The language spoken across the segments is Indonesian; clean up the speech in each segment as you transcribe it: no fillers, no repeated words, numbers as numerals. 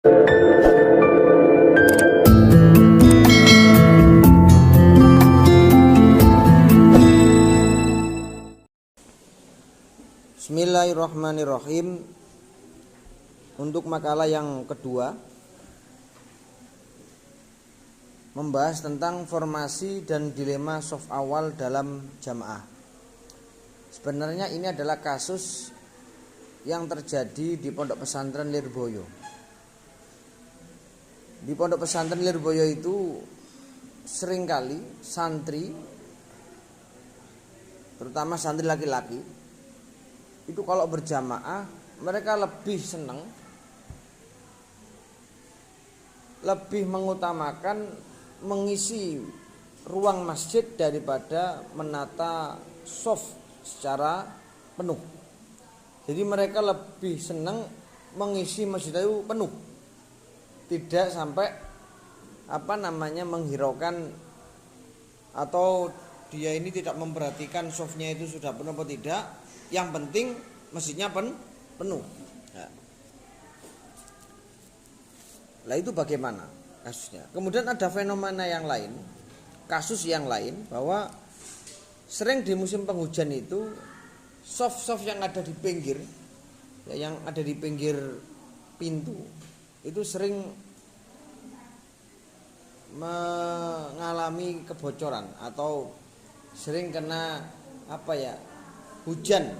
Bismillahirrahmanirrahim. Untuk makalah yang kedua, membahas tentang formasi dan dilema shaf awal dalam jamaah. Sebenarnya ini adalah kasus yang terjadi di Pondok Pesantren Lirboyo. Di Pondok Pesantren Lirboyo itu seringkali santri, terutama santri laki-laki, itu kalau berjamaah mereka lebih senang, lebih mengutamakan mengisi ruang masjid daripada menata shaf secara penuh. Jadi mereka lebih senang mengisi masjid itu penuh, tidak sampai menghiraukan atau dia ini tidak memperhatikan shafnya itu sudah penuh atau tidak. Yang penting masjidnya penuh. Lah itu bagaimana kasusnya? Kemudian ada fenomena yang lain, kasus yang lain, bahwa sering di musim penghujan itu shaf-shaf yang ada di pinggir, yang ada di pinggir pintu itu sering mengalami kebocoran atau sering kena hujan,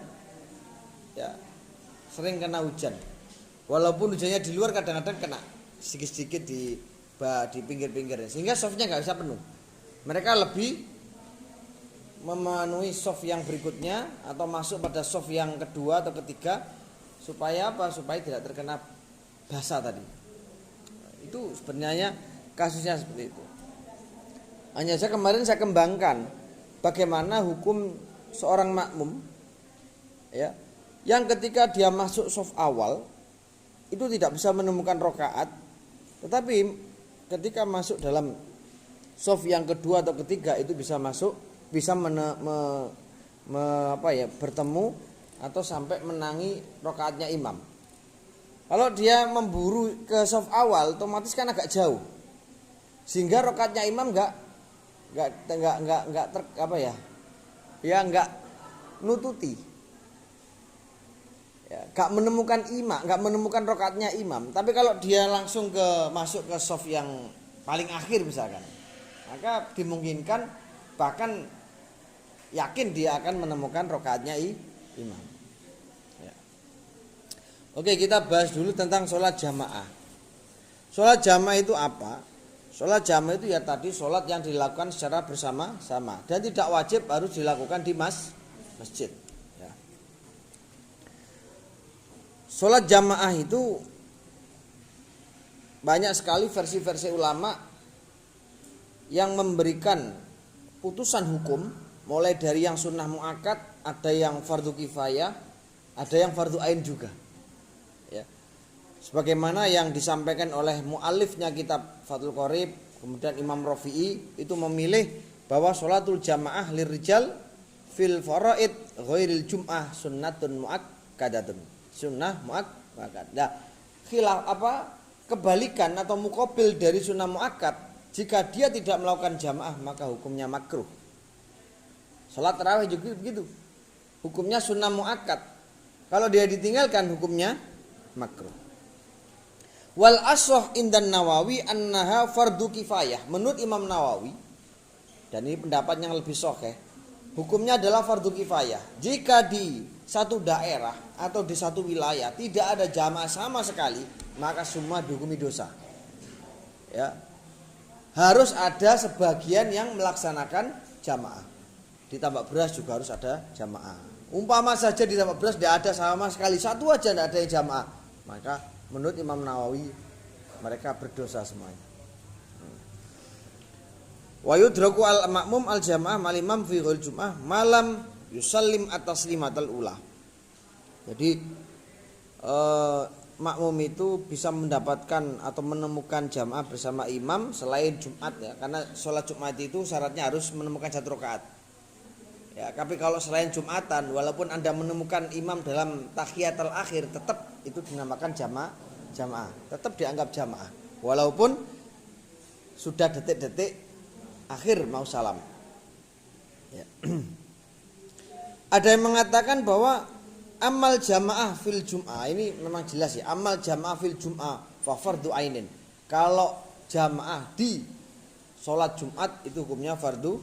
sering kena hujan. Walaupun hujannya di luar, kadang-kadang kena sedikit-sedikit di pinggir-pinggirnya, sehingga shafnya nggak bisa penuh. Mereka lebih memenuhi shaf yang berikutnya atau masuk pada shaf yang kedua atau ketiga, supaya supaya tidak terkena basah tadi. Itu sebenarnya kasusnya seperti itu. Hanya saja kemarin saya kembangkan bagaimana hukum seorang makmum, yang ketika dia masuk shaf awal itu tidak bisa menemukan rakaat, tetapi ketika masuk dalam shaf yang kedua atau ketiga itu bisa bertemu atau sampai menangi rakaatnya imam. Kalau dia memburu ke shaf awal, otomatis kan agak jauh, sehingga rakaatnya imam nggak nututi, nggak menemukan rakaatnya imam. Tapi kalau dia langsung masuk ke shaf yang paling akhir misalkan, maka dimungkinkan, bahkan yakin dia akan menemukan rakaatnya imam. Oke, kita bahas dulu tentang sholat jamaah. Sholat jamaah itu apa? Sholat jamaah itu tadi sholat yang dilakukan secara bersama-sama dan tidak wajib harus dilakukan di masjid. Sholat jamaah itu banyak sekali versi-versi ulama yang memberikan putusan hukum, mulai dari yang sunnah muakkad, ada yang fardu kifayah, ada yang fardu ain juga. Sebagaimana yang disampaikan oleh muallifnya kitab Fathul Qorib, kemudian Imam Rafi'i itu memilih bahwa sholatul jamaah lirijal fil faraid ghairil jum'ah sunnatun muakkadatun. Sunnah muakkad. Nah, kebalikan atau muqabil dari sunnah muakkad, jika dia tidak melakukan jamaah maka hukumnya makruh. Salat tarawih juga begitu, hukumnya sunnah muakkad. Kalau dia ditinggalkan hukumnya makruh. Wal ashah indan Nawawi annaha fardu kifayah. Menurut Imam Nawawi, dan ini pendapat yang lebih sahih, hukumnya adalah fardu kifayah. Jika di satu daerah atau di satu wilayah tidak ada jamaah sama sekali, maka semua dihukumi dosa. Harus ada sebagian yang melaksanakan jamaah. Di tambak beras juga harus ada jamaah. Umpama saja di tambak beras tidak ada sama sekali, satu aja tidak ada yang jamaah, maka menurut Imam Nawawi mereka berdosa semuanya. Wa yudraku al makmum al jamaah mal imam fi ghul jum'ah malam yusallim atas limatal ula. Jadi makmum itu bisa mendapatkan atau menemukan jamaah bersama imam selain Jumat, karena sholat Jumat itu syaratnya harus menemukan satu rakaat. Tapi kalau selain Jumatan, walaupun Anda menemukan imam dalam tahiyatul akhir, tetap itu dinamakan jamaah jamaah, tetap dianggap jamaah walaupun sudah detik-detik akhir mau salam. Ya. Ada yang mengatakan bahwa amal jamaah fil jum'ah, ini memang jelas ya, amal jamaah fil jum'ah fa fardhu ainin. Kalau jamaah di sholat Jumat itu hukumnya fardu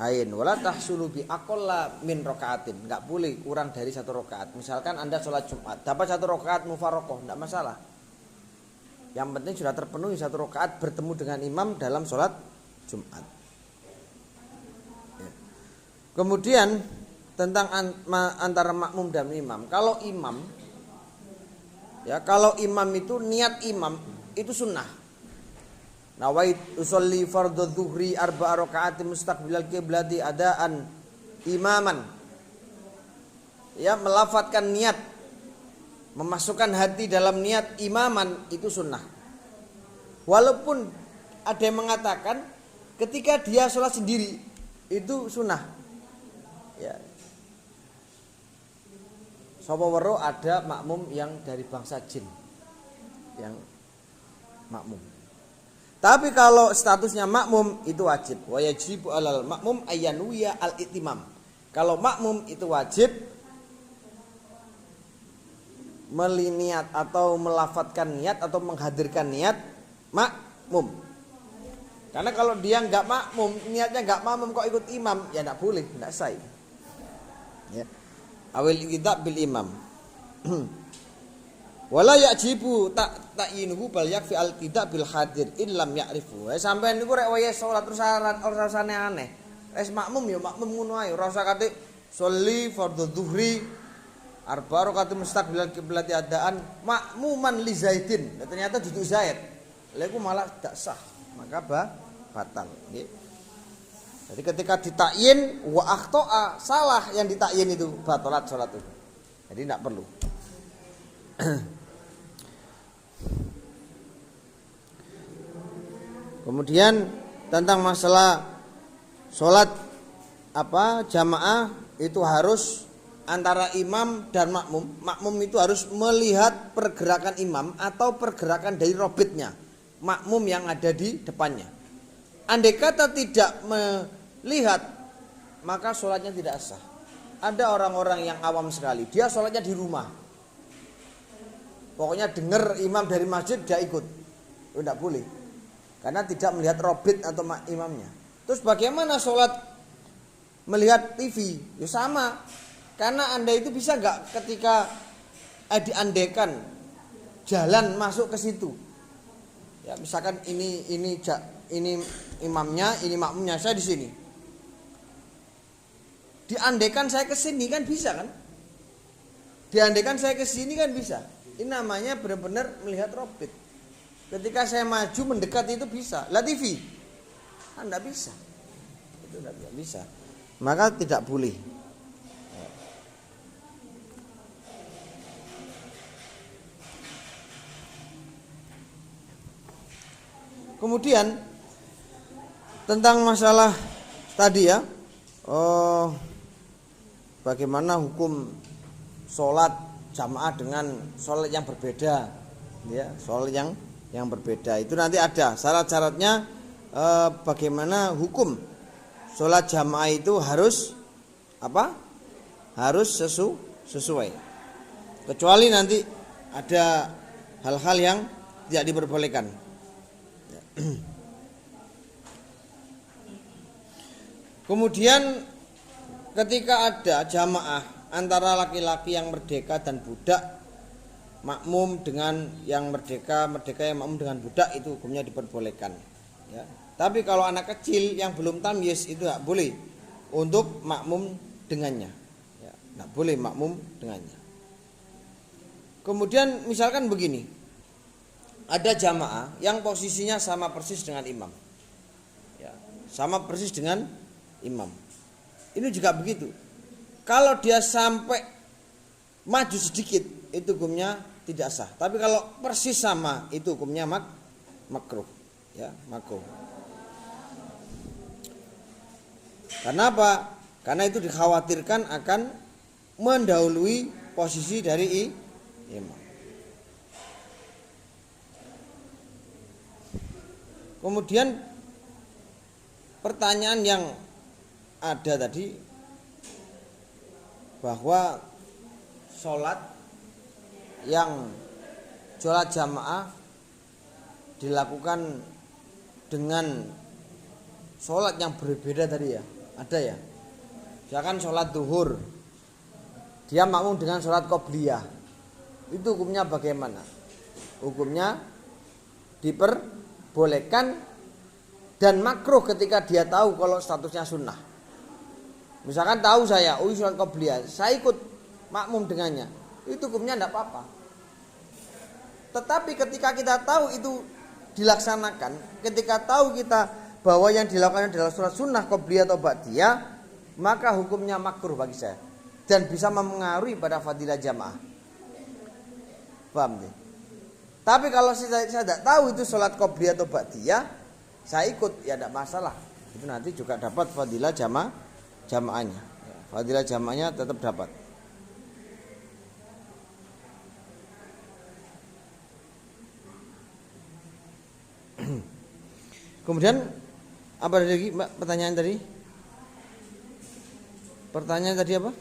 ain. Wala tahsulu bi aqalla min rakaatin, enggak boleh kurang dari 1 rakaat. Misalkan Anda sholat Jumat dapat 1 rakaat mufaraqah, enggak masalah. Yang penting sudah terpenuhi 1 rakaat bertemu dengan imam dalam sholat Jumat. Ya. Kemudian tentang antara makmum dan imam. Kalau imam, ya kalau imam itu niat imam itu sunnah. Nawait usolli fardhu dzuhri 4 rakaat mustaqbilal qiblati adaan imaman. Ya, melafadzkan niat, memasukkan hati dalam niat imaman itu sunnah. Walaupun ada yang mengatakan ketika dia sholat sendiri itu sunnah. Ya. Sopawaro ada makmum yang dari bangsa jin yang makmum. Tapi kalau statusnya makmum itu wajib. Wa yajibu alal makmum ayyanuya al-itimam. Kalau makmum itu wajib meliniat atau melafadzkan niat atau menghadirkan niat makmum. Karena kalau dia enggak makmum, niatnya enggak makmum kok ikut imam, ya enggak boleh, enggak sah. Ya. Awil iqtida bil imam. Wala yajibu ta'yinuhu bal yakfi al tidak bil hadir illam ya'rifu. Sampeyan niku rek wayahe salat terus ora usah aneh. Wis makmum ya makmum ngono ae, ora usah kate sholli fardhu dzuhri 4 rakaat mustaqbilal qiblati adaan makmuman li Zaidin. Ternyata duduk Zaid. Lha iku malah tidak sah, maka batal nggih. Jadi ketika ditakyin wa akhto'a, salah yang ditakyin itu batalat salat itu. Jadi tidak perlu. Kemudian tentang masalah salat jamaah itu harus antara imam dan makmum. Makmum itu harus melihat pergerakan imam atau pergerakan dari robitnya makmum yang ada di depannya. Andai kata tidak melihat, maka sholatnya tidak sah. Ada orang-orang yang awam sekali, dia sholatnya di rumah. Pokoknya dengar imam dari masjid dia ikut. Itu tidak boleh, karena tidak melihat robit atau imamnya. Terus bagaimana sholat melihat TV? Ya sama, karena Anda itu bisa nggak ketika diandekan jalan masuk ke situ. Ya misalkan ini imamnya, ini makmumnya, saya di sini. Diandekan saya ke sini kan bisa kan? Diandekan saya ke sini kan bisa. Ini namanya benar-benar melihat robit. Ketika saya maju mendekat itu bisa. Lah TV kan enggak bisa. Itu enggak bisa. Maka tidak boleh. Kemudian tentang masalah tadi ya, bagaimana hukum sholat jamaah dengan sholat yang berbeda, ya, sholat yang berbeda itu nanti ada syarat-syaratnya. Bagaimana hukum sholat jamaah itu harus harus sesuai, kecuali nanti ada hal-hal yang tidak diperbolehkan. Kemudian ketika ada jamaah antara laki-laki yang merdeka dan budak, makmum dengan yang merdeka yang makmum dengan budak, itu hukumnya diperbolehkan. Ya. Tapi kalau anak kecil yang belum tamyiz itu tidak boleh untuk makmum dengannya. Ya, tidak boleh makmum dengannya. Kemudian misalkan begini. Ada jamaah yang posisinya sama persis dengan imam, ya, sama persis dengan imam. Ini juga begitu. Kalau dia sampai maju sedikit, itu hukumnya tidak sah. Tapi kalau persis sama, itu hukumnya makruh, ya, makruh. Karena apa? Karena itu dikhawatirkan akan mendahului posisi dari imam. Kemudian pertanyaan yang ada tadi bahwa sholat jamaah dilakukan dengan sholat yang berbeda tadi ya, ada ya. Misalkan sholat duhur, dia makmum dengan sholat qobliyah, itu hukumnya bagaimana? Hukumnya diperbolehkan dan makruh ketika dia tahu kalau statusnya sunnah. Misalkan tahu saya, sholat qobliyah, saya ikut makmum dengannya, itu hukumnya tidak apa-apa. Tetapi ketika kita tahu itu dilaksanakan, ketika tahu kita bahwa yang dilakukan adalah sholat sunnah qobliyah atau ba'diyah, maka hukumnya makruh bagi saya dan bisa mempengaruhi pada fadilah jamaah. Paham deh? Tapi kalau saya tidak tahu itu sholat qobliyah atau ba'diyah, saya ikut, ya tidak masalah. Itu nanti juga dapat fadilah jamaahnya. Fadilah jamaahnya tetap dapat. Kemudian apa lagi Mbak pertanyaan tadi? Pertanyaan tadi apa?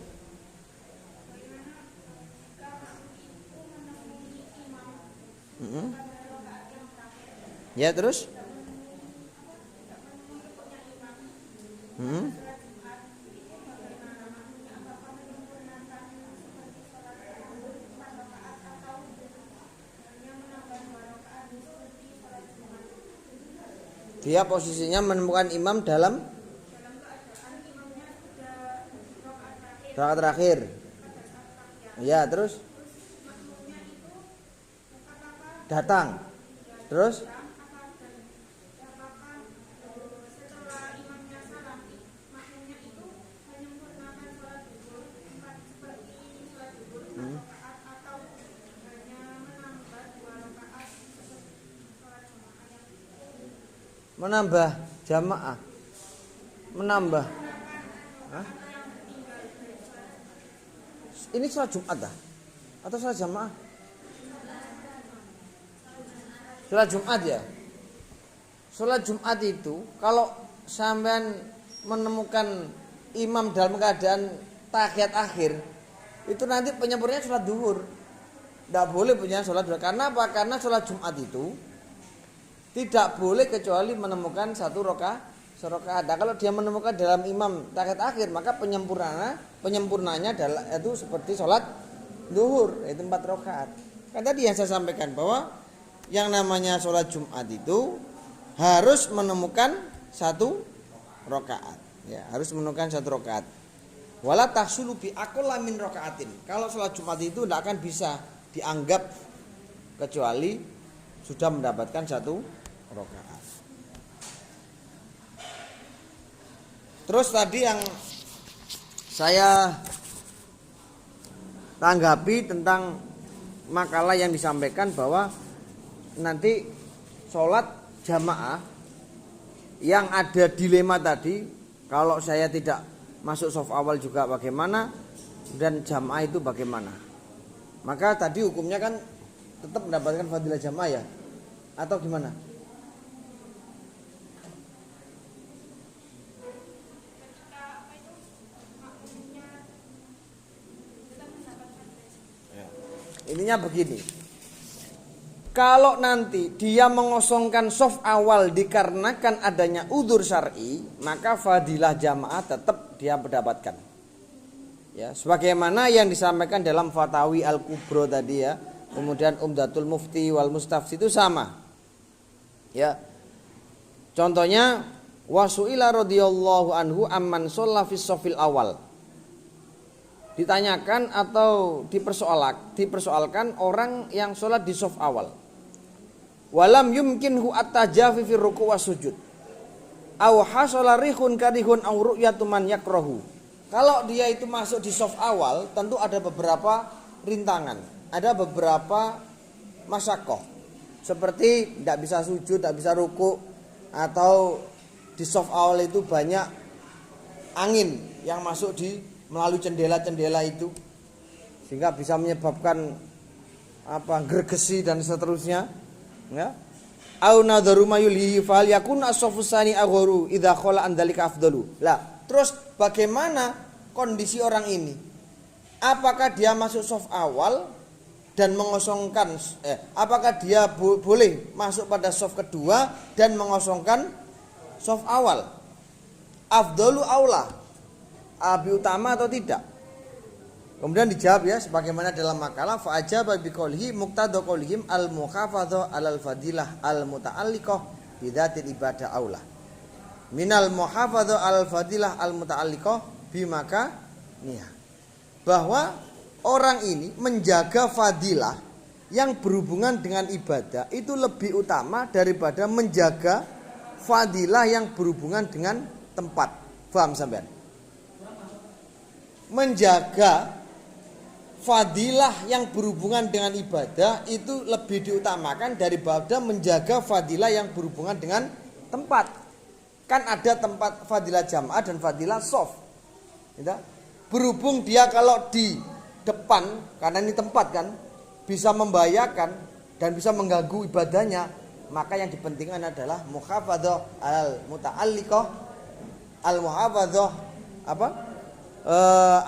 Ya terus? Dia posisinya menemukan imam dalam rakaat terakhir. Ya, terus datang. Terus menambah jamaah. Menambah. Hah? Ini sholat Jumat dah? Atau sholat jamaah? Sholat Jumat ya. Sholat Jumat itu kalau sampean menemukan imam dalam keadaan tahiyat akhir, itu nanti penyempurnanya sholat duhur. Tidak boleh punya sholat duhur. Karena apa? Karena sholat Jumat itu tidak boleh kecuali menemukan satu rakaat. Nah, kalau dia menemukan dalam imam tahiyat akhir, maka penyempurnanya adalah itu seperti sholat duhur, yaitu 4 rakaat. Kan tadi yang saya sampaikan bahwa yang namanya sholat Jumat itu harus menemukan 1 rakaat. Ya, harus menemukan 1 rakaat. Wala tahsulu bi aqalla min rakaatin. Kalau sholat Jumat itu tidak akan bisa dianggap kecuali sudah mendapatkan 1 rakaat. Terus tadi yang saya tanggapi tentang makalah yang disampaikan bahwa nanti sholat jamaah yang ada dilema tadi, kalau saya tidak masuk shaf awal juga bagaimana, dan jamaah itu bagaimana. Maka tadi hukumnya kan tetap mendapatkan fadilah jamaah ya, atau gimana? Ininya begini, kalau nanti dia mengosongkan shaf awal dikarenakan adanya udzur syar'i, maka fadilah jamaah tetap dia mendapatkan. Ya, sebagaimana yang disampaikan dalam Fatawi Al-Kubro tadi ya, kemudian Umdatul Mufti wal Mustafsi itu sama. Ya. Contohnya wasuila radhiyallahu anhu amman shalla fi shafil awal. Ditanyakan atau dipersoalkan orang yang sholat di shaf awal. Walam yumkinhu at-tajafi fi ruku' was sujud. Aw hasala rihun karihun aw ru'yatu man yakrahu. Kalau dia itu masuk di shaf awal, tentu ada beberapa rintangan, ada beberapa masyaqqah. Seperti tidak bisa sujud, tidak bisa ruku', atau di shaf awal itu banyak angin yang masuk melalui jendela-jendela itu, sehingga bisa menyebabkan gregesi dan seterusnya, ya. au nadharu mayulhi fal yakun as-safusani agharu idza khala an dzalika afdalu. Lah, terus bagaimana kondisi orang ini? Apakah dia masuk saf awal dan mengosongkan apakah dia boleh masuk pada saf kedua dan mengosongkan saf awal? Afdalu aula, lebih utama atau tidak? Kemudian dijawab ya sebagaimana dalam makalah fa ajaba bi qoulihi muqtada qaulihim al muhafadzah alal fadilah al muta'alliqah bidzatil ibadah aula. Minal muhafadzah alal fadilah al muta'alliqah bimaka niha. Bahwa orang ini menjaga fadilah yang berhubungan dengan ibadah itu lebih utama daripada menjaga fadilah yang berhubungan dengan tempat. Paham sampean? Menjaga fadilah yang berhubungan dengan ibadah itu lebih diutamakan daripada menjaga fadilah yang berhubungan dengan tempat. Kan ada tempat fadilah jamaah dan fadilah shaf. Berhubung dia kalau di depan, karena ini tempat kan, bisa membahayakan dan bisa mengganggu ibadahnya, maka yang dipentingkan adalah muhafadzah al muta'alliqah, al muhafadzah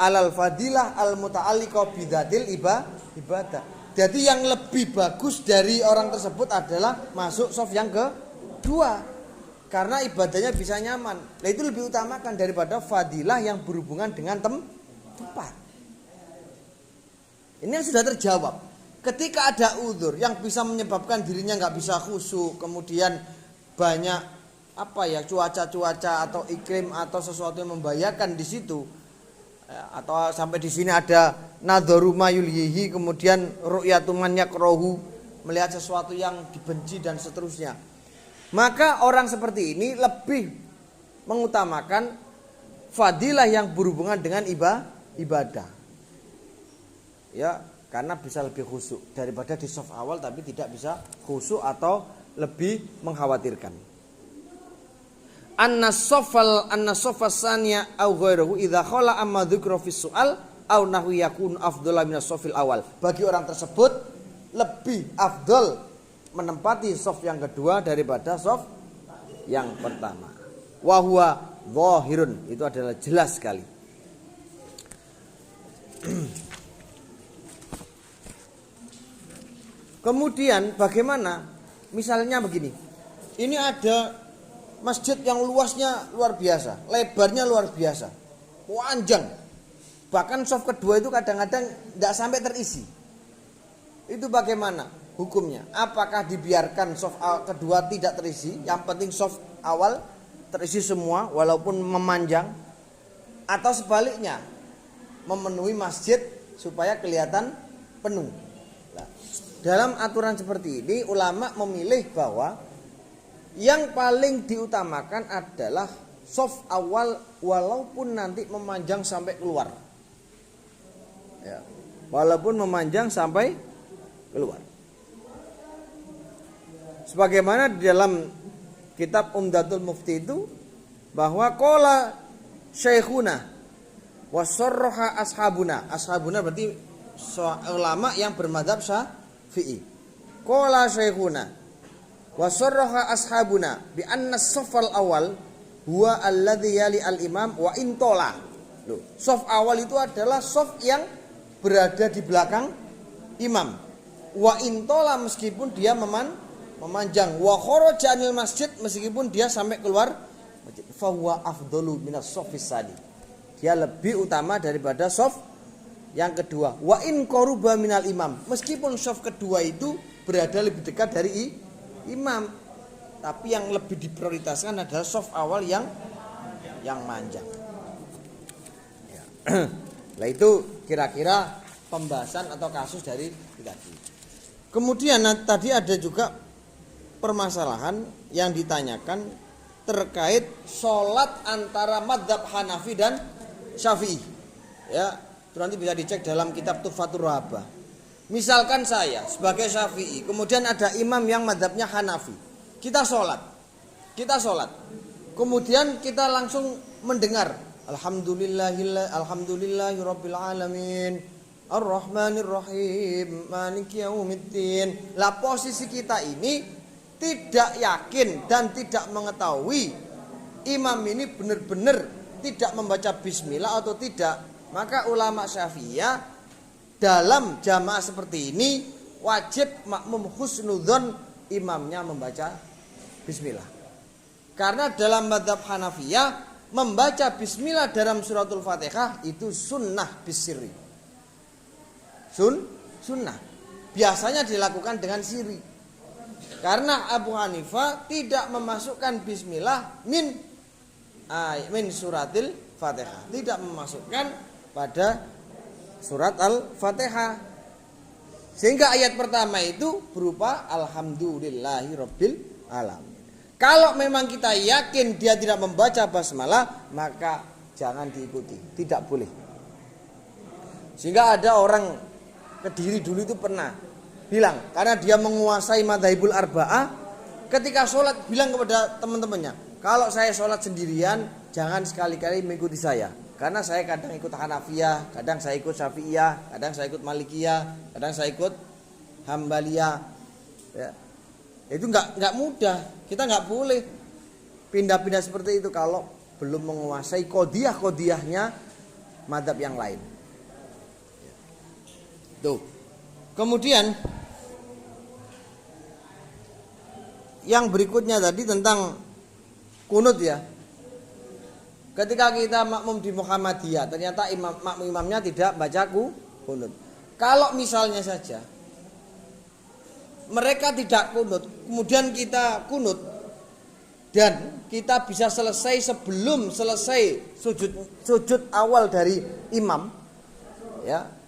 alal fadilah al muta'alliqah bidzatil ibadah. Jadi yang lebih bagus dari orang tersebut adalah masuk shaf yang kedua karena ibadahnya bisa nyaman. Nah, itu lebih utamakan daripada fadilah yang berhubungan dengan tempat. Ini yang sudah terjawab. Ketika ada uzur yang bisa menyebabkan dirinya nggak bisa khusyuk, kemudian banyak cuaca atau iklim atau sesuatu yang membahayakan di situ, atau sampai di sini ada nadharu mayulhihi, kemudian ru'yatu man yakrahu, melihat sesuatu yang dibenci dan seterusnya. Maka orang seperti ini lebih mengutamakan fadilah yang berhubungan dengan ibadah. Ya, karena bisa lebih khusyuk daripada di shaf awal tapi tidak bisa khusyuk atau lebih mengkhawatirkan. An-nasofas saniya au ghairuhu idza khala amma dzikra fi su'al au nahwu yakun afdhala min as-safil awal. Bagi orang tersebut lebih afdal menempati shaf yang kedua daripada shaf yang pertama. Wa huwa dhahirun, itu adalah jelas sekali. Kemudian bagaimana? Misalnya begini. Ini ada masjid yang luasnya luar biasa, lebarnya luar biasa, panjang. Bahkan shaf kedua itu kadang-kadang tidak sampai terisi. Itu bagaimana hukumnya? Apakah dibiarkan shaf kedua tidak terisi? Yang penting shaf awal terisi semua walaupun memanjang, atau sebaliknya memenuhi masjid supaya kelihatan penuh. Nah, dalam aturan seperti ini ulama memilih bahwa yang paling diutamakan adalah shaf awal walaupun nanti memanjang sampai keluar. Ya, walaupun memanjang sampai keluar. Sebagaimana di dalam kitab Umdatul Mufti itu bahwa qala syekhuna wa sarraha ashabuna. Ashabuna berarti ulama yang bermadzhab Syafi'i. Qala syekhuna wa sarraha ashabuna bi anna as-saffal awal huwa alladhi yali al-imam wa intola. Loh, shaf awal itu adalah shaf yang berada di belakang imam. Wa intola meskipun dia memanjang, wa kharaja anil masjid meskipun dia sampai keluar masjid. Fa huwa afdalu minas shaffis sani. Dia lebih utama daripada shaf yang kedua. Wa in qaruba minal imam, meskipun shaf kedua itu berada lebih dekat dari imam, tapi yang lebih diprioritaskan adalah shaf awal yang manjang. Ya. Nah, itu kira-kira pembahasan atau kasus dari tadi. Kemudian tadi ada juga permasalahan yang ditanyakan terkait sholat antara madzhab Hanafi dan Syafi'i. Ya, itu nanti bisa dicek dalam kitab Tuhfatur Rahabah. Misalkan saya sebagai Syafi'i, kemudian ada imam yang madzhabnya Hanafi. Kita sholat. Kemudian kita langsung mendengar Alhamdulillahirabbil alamin, Ar-Rahmanir Rahim, Maliki Yaumiddin. Lah posisi kita ini tidak yakin dan tidak mengetahui imam ini benar-benar tidak membaca bismillah atau tidak, maka ulama Syafi'iyah dalam jamaah seperti ini wajib makmum husnudzon imamnya membaca bismillah. Karena dalam mazhab Hanafiyah membaca bismillah dalam suratul Fatihah itu sunnah bisirri. Sunnah. Biasanya dilakukan dengan siri. Karena Abu Hanifah tidak memasukkan bismillah min suratil Fatihah, tidak memasukkan pada surat Al-Fatihah. Sehingga ayat pertama itu berupa alhamdulillahirabbil alamin. Kalau memang kita yakin dia tidak membaca basmalah, maka jangan diikuti, tidak boleh. Sehingga ada orang Kediri dulu itu pernah bilang, karena dia menguasai madzhabul arba'ah, ketika sholat bilang kepada teman-temannya, kalau saya sholat sendirian jangan sekali-kali mengikuti saya, karena saya kadang ikut Hanafiyah, kadang saya ikut Syafi'iyah, kadang saya ikut Malikiyah, kadang saya ikut Hambaliyah. Ya. Itu nggak mudah, kita nggak boleh pindah-pindah seperti itu kalau belum menguasai qodiyah-qodiyahnya madzhab yang lain. Tuh. Kemudian yang berikutnya tadi tentang kunut ya. Ketika kita makmum di Muhammadiyah, ternyata imamnya tidak baca kunut. Kalau misalnya saja mereka tidak kunut, kemudian kita kunut dan kita bisa selesai sebelum selesai sujud awal dari imam, ya.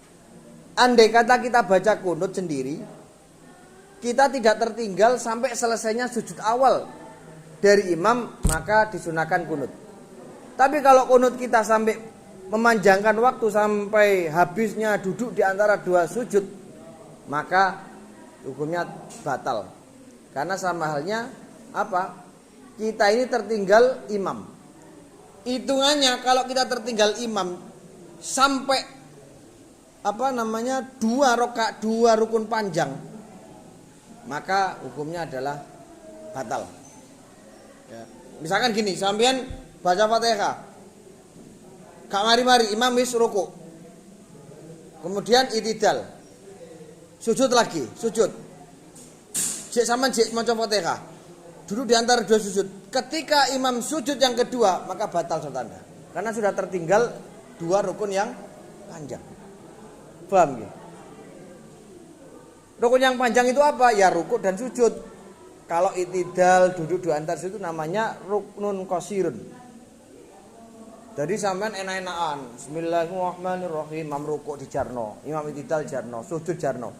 Andai kata kita baca kunut sendiri, kita tidak tertinggal sampai selesainya sujud awal dari imam, maka disunahkan kunut. Tapi kalau kunut kita sampai memanjangkan waktu sampai habisnya duduk di antara dua sujud, maka hukumnya batal. Karena sama halnya apa? Kita ini tertinggal imam. Hitungannya kalau kita tertinggal imam sampai dua rukun panjang, maka hukumnya adalah batal. Ya. Misalkan gini, sampean baca Fatihah, gak mari-mari imam wis ruku, kemudian itidal, sujud lagi, sujud. Jek sampean jek maca Fatihah, duduk di antara dua sujud. Ketika imam sujud yang kedua, maka batal salat Anda, karena sudah tertinggal dua rukun yang panjang. Paham ya? Rukun yang panjang itu apa? Ya rukuk dan sujud. Kalau itidal duduk di antara situ namanya ruknun qasirun. Jadi sampean enak-enakan Bismillahirrahmanirrahim, imam rukuk di jarno, imam itidal jarno, sujud jarno,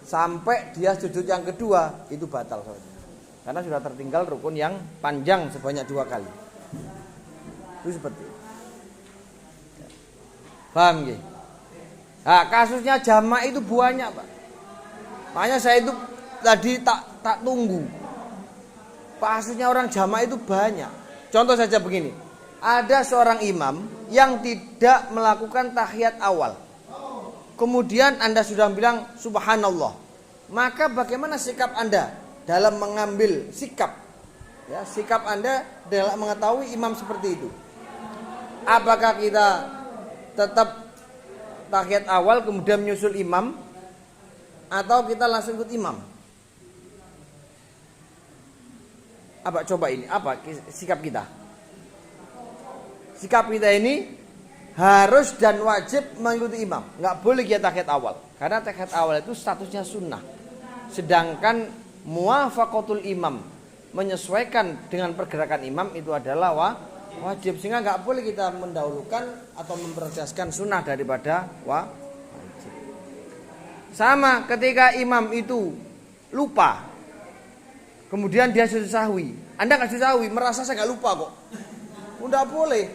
sampai dia sujud yang kedua, itu batal soalnya. Karena sudah tertinggal rukun yang panjang sebanyak 2 kali. Itu seperti itu. Paham ya? Nah, kasusnya jamaah itu banyak, Pak. Makanya saya itu tadi tak tunggu. Kasusnya orang jamaah itu banyak. Contoh saja begini. Ada seorang imam yang tidak melakukan tahiyat awal. Kemudian Anda sudah bilang subhanallah. Maka bagaimana sikap Anda dalam mengambil sikap? Ya, sikap Anda dalam mengetahui imam seperti itu. Apakah kita tetap tahiyat awal kemudian menyusul imam, atau kita langsung ikut imam? Apa coba ini? Apa sikap kita? Sikap kita ini harus dan wajib mengikuti imam. Nggak boleh kita tahiyat awal, karena tahiyat awal itu statusnya sunnah. Sedangkan muwafaqatul imam, menyesuaikan dengan pergerakan imam, itu adalah wajib. Sehingga nggak boleh kita mendahulukan atau memprioritaskan sunnah daripada wajib. Sama ketika imam itu lupa, kemudian dia sujud sahwi, Anda nggak sujud sahwi, merasa saya nggak lupa kok, nggak boleh.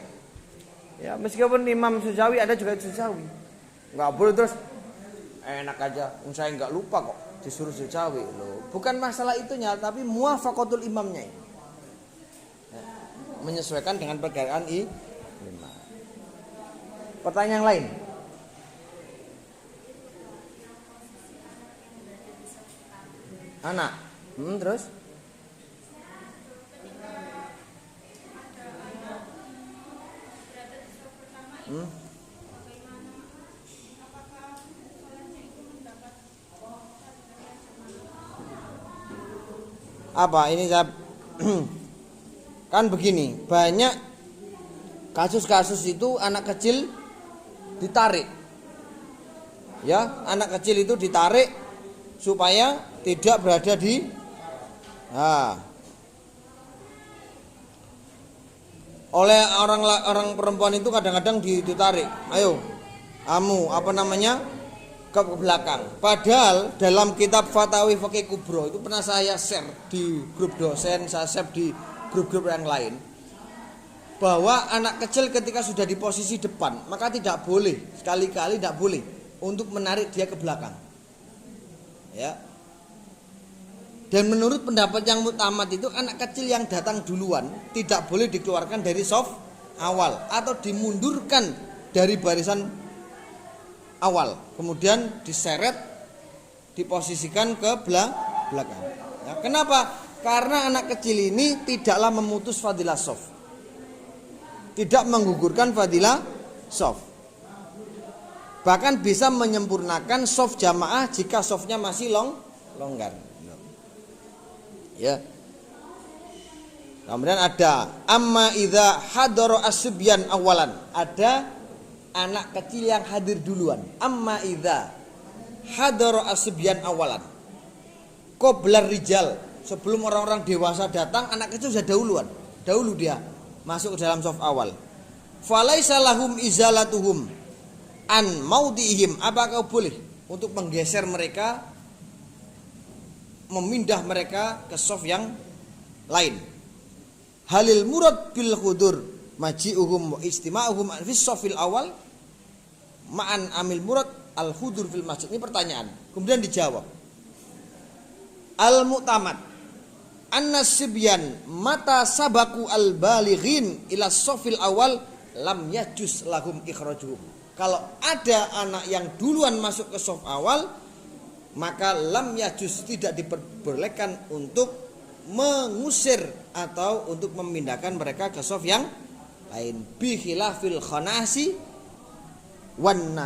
Ya, meskipun imam sujud sahwi, Anda juga sujud sahwi, nggak boleh terus enak aja, saya nggak lupa kok disuruh sujud sahwi. Loh, bukan masalah itunya, tapi muwafaqatul imamnya ini. Menyesuaikan dengan pergerakan imam. Pertanyaan lain. Anak. Terus? Hmm? Apa ini saya kan begini, banyak kasus-kasus itu anak kecil ditarik. Ya, anak kecil itu ditarik supaya tidak berada di oleh orang perempuan itu kadang-kadang ditarik. Ayo, kamu apa namanya? Ke belakang. Padahal dalam kitab Fatawi Fikih Kubro itu pernah saya share di grup dosen, saya share di grup-grup yang lain, bahwa anak kecil ketika sudah di posisi depan maka tidak boleh, sekali-kali tidak boleh untuk menarik dia ke belakang. Ya. Dan menurut pendapat yang mutamat itu anak kecil yang datang duluan tidak boleh dikeluarkan dari saf awal atau dimundurkan dari barisan awal, kemudian diseret, diposisikan ke belakang. Ya, kenapa? Karena anak kecil ini tidaklah memutus fadilah shaf, tidak menggugurkan fadilah shaf, bahkan bisa menyempurnakan shaf jamaah jika shafnya masih longgar. Ya. Kemudian ada amma idza hadara asbyan awalan, ada anak kecil yang hadir duluan. Amma idza hadara asbyan awalan, qablar rijal, sebelum orang-orang dewasa datang anak kecil sudah dahulu dia masuk ke dalam shaf awal. Falaisa lahum izalatuhum an maudihim, apakah boleh untuk menggeser mereka, memindah mereka ke shaf yang lain? Halil murad bil hudur maji'uhum wa istima'uhum fi shafil awal ma'an amil murad al hudur fil masjid. Ini pertanyaan, kemudian dijawab. Al mu'tamad anna sibyan mata sabaku al balighin ila shafil awal lam yajuz lahum ikhrajuhum. Kalau ada anak yang duluan masuk ke shaf awal, maka lam yajuz, tidak diperbolehkan untuk mengusir atau untuk memindahkan mereka ke shaf yang lain. Bi khilafil khanasi wan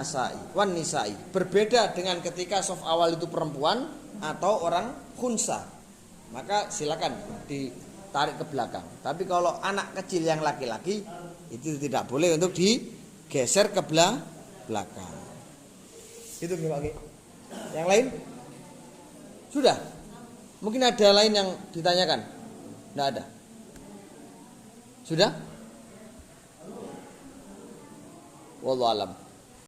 nisai, berbeda dengan ketika shaf awal itu perempuan atau orang khunsa, maka silakan ditarik ke belakang. Tapi kalau anak kecil yang laki-laki itu tidak boleh untuk digeser ke belakang. Itu gimana? Yang lain sudah. Mungkin ada lain yang ditanyakan? Tidak ada. Sudah? Wallahu alam.